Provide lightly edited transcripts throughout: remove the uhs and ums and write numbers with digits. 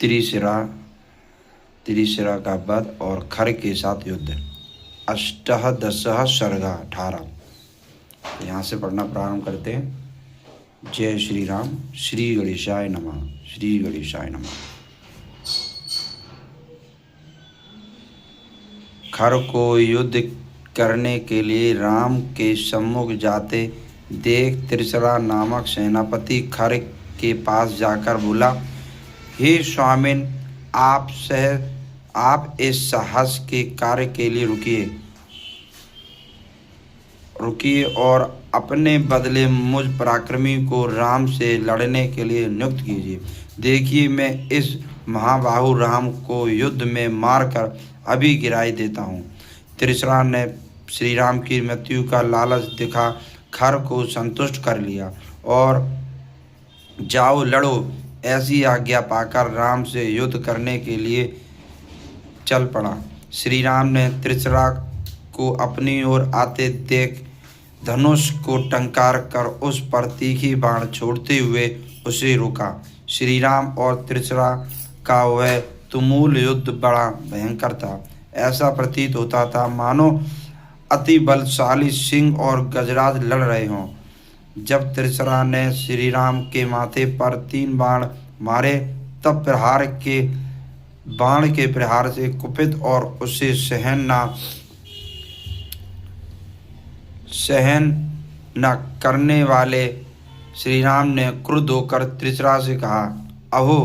त्रिशिरा त्रिशिरा का वध और खर के साथ युद्ध। अष्टादशः सर्गा 18। यहाँ से पढ़ना प्रारंभ करते हैं। जय श्री राम। श्री गणेशाय नमः। श्री गणेशाय नमः। खर को युद्ध करने के लिए राम के सम्मुख जाते देख त्रिशरा नामक सेनापति खर के पास जाकर बोला, हे स्वामिन, आप इस साहस के कार्य के लिए रुकिए और अपने बदले मुझ पराक्रमी को राम से लड़ने के लिए नियुक्त कीजिए। देखिए, मैं इस महाबाहु राम को युद्ध में मारकर अभी गिराई देता हूँ। त्रिशरा ने श्री राम की मृत्यु का लालच दिखा खर को संतुष्ट कर लिया और जाओ लड़ो ऐसी आज्ञा पाकर राम से युद्ध करने के लिए चल पड़ा। श्री राम ने त्रिशरा को अपनी ओर आते देख धनुष को टंकार कर उस पर तीखी बाण छोड़ते हुए उसे रोका। श्री राम और त्रिशरा का वह तुमुल युद्ध बड़ा भयंकर था। ऐसा प्रतीत होता था मानो अति बलशाली सिंह और गजराज लड़ रहे हों। जब त्रिशरा ने श्री राम के माथे पर 3 बाण मारे तब बाण के प्रहार से कुपित और उसे सहन न करने वाले श्री राम ने क्रुद्ध होकर त्रिशरा से कहा, अहो,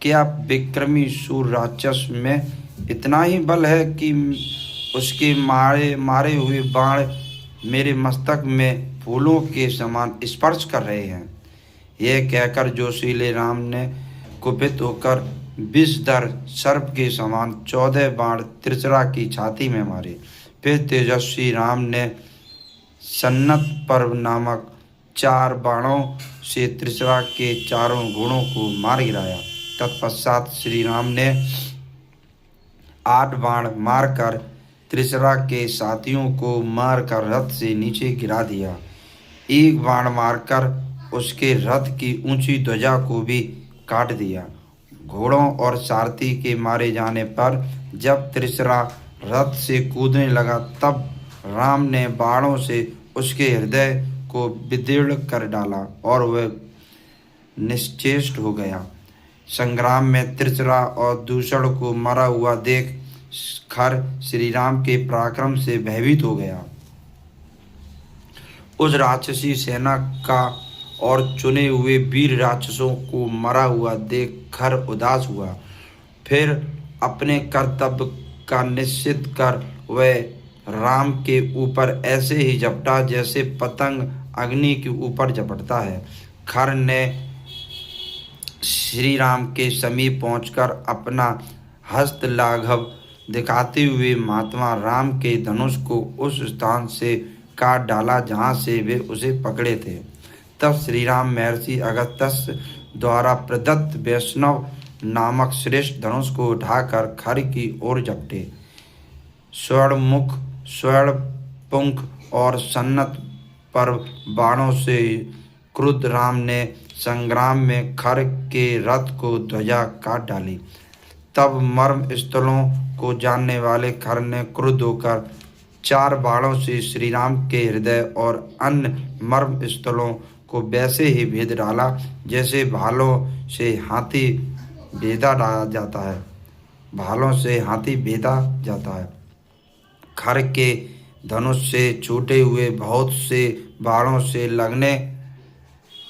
क्या विक्रमी शूर राक्षस में इतना ही बल है कि उसके मारे हुए बाण मेरे मस्तक में फूलों के समान स्पर्श कर रहे हैं। यह कहकर जोशीले राम ने कुपित होकर विषधर सर्प के समान 14 बाण त्रिशरा की छाती में मारे। फिर तेजस्वी राम ने सन्नत पर्व नामक 4 बाणों से त्रिशरा के चारों घोड़ों को मार गिराया। तत्पश्चात श्री राम ने 8 बाण मारकर त्रिशरा के साथियों को मारकर रथ से नीचे गिरा दिया। 1 बाण मारकर उसके रथ की ऊंची ध्वजा को भी काट दिया। घोड़ों और सारथी के मारे जाने पर जब त्रिशरा रथ से कूदने लगा तब राम ने बाणों से उसके हृदय को विदीर्ण कर डाला और वह निश्चेष्ट हो गया। संग्राम में त्रिशरा और दूषण को मरा हुआ देख खर श्री राम के पराक्रम से भयभीत हो गया। उस राक्षसी सेना का और चुने हुए वीर राक्षसों को मरा हुआ देख खर उदास हुआ। फिर अपने कर्तव्य का निश्चित कर वह राम के ऊपर ऐसे ही झपटा जैसे पतंग अग्नि के ऊपर झपटता है। खर ने श्री राम के समीप पहुंचकर अपना हस्त लाघव दिखाते हुए महात्मा राम के धनुष को उस स्थान से काट डाला जहाँ से वे उसे पकड़े थे। तब श्री राम महर्षि अगस्त्य द्वारा प्रदत्त वैष्णव नामक श्रेष्ठ धनुष को उठाकर खर की ओर झपटे। स्वर्णमुख, स्वर्णपुंख और सन्नत पर्व बाणों से क्रुद्ध राम ने संग्राम में खर के रथ को ध्वजा काट डाली। तब मर्म स्थलों को जानने वाले खर ने क्रुद्ध होकर 4 बाणों से श्री राम के हृदय और अन्य मर्म स्थलों को वैसे ही भेद डाला जैसे भालों से हाथी भेदा जाता है। खर के धनुष से छूटे हुए बहुत से बाणों से लगने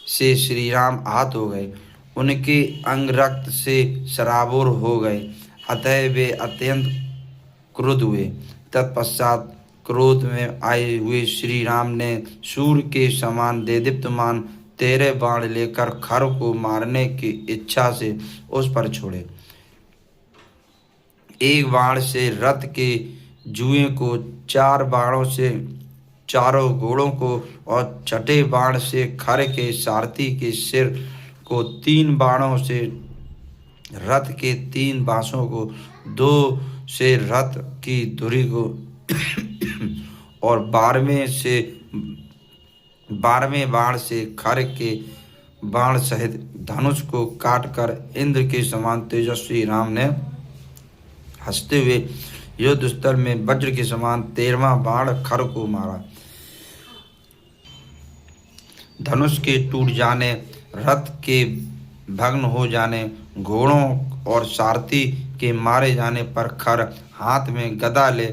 से श्री राम आहत हो गए। उनके अंग रक्त से सराबोर हो गए, अतः वे अत्यंत क्रुद्ध हुए। तत्पश्चात क्रोध में आए हुए श्री राम ने सूर्य के समान देदीप्यमान 13 बाण लेकर खर को मारने की इच्छा से उस पर छोड़े। 1 बाण से रथ के जुए को, 4 बाणों से चारों घोड़ों को और छठे बाण से खर के सारथी के सिर को, 3 बाणों से रथ के 3 बाँसों को, 2 से रथ की धुरी को और 12वें बाण से खर के बाण सहित धनुष को काटकर इंद्र के समान तेजस्वी राम ने हंसते हुए युद्ध स्थल में वज्र के समान 13वां बाण खर को मारा। धनुष के टूट जाने, रथ के भग्न हो जाने, घोड़ों और सारथी के मारे जाने पर खर हाथ में गदा ले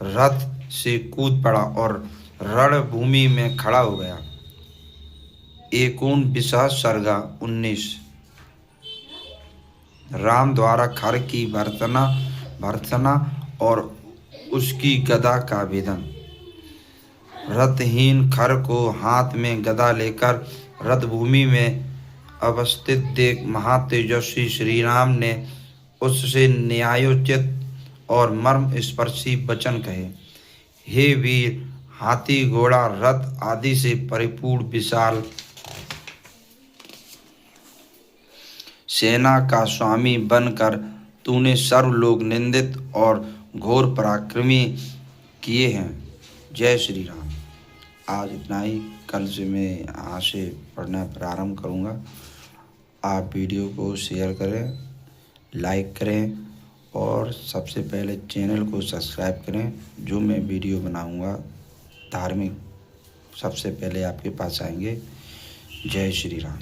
रथ से कूद पड़ा और रणभूमि में खड़ा हो गया। एकोनविंशः सर्ग 19। राम द्वारा खर की भर्त्सना और उसकी गदा का भेदन। रथहीन खर को हाथ में गदा लेकर रथभूमि में अवस्थित देख महातेजस्वी श्री राम ने उससे न्यायोचित और मर्म स्पर्शी वचन कहे। हे वीर, हाथी घोड़ा रथ आदि से परिपूर्ण विशाल सेना का स्वामी बनकर तूने सर्वलोक निंदित और घोर पराक्रमी किए हैं। जय श्री राम। आज इतना ही। कल से मैं यहाँ से पढ़ना प्रारंभ करूँगा। आप वीडियो को शेयर करें, लाइक करें और सबसे पहले चैनल को सब्सक्राइब करें। जो मैं वीडियो बनाऊँगा धार्मिक, सबसे पहले आपके पास आएंगे। जय श्री राम।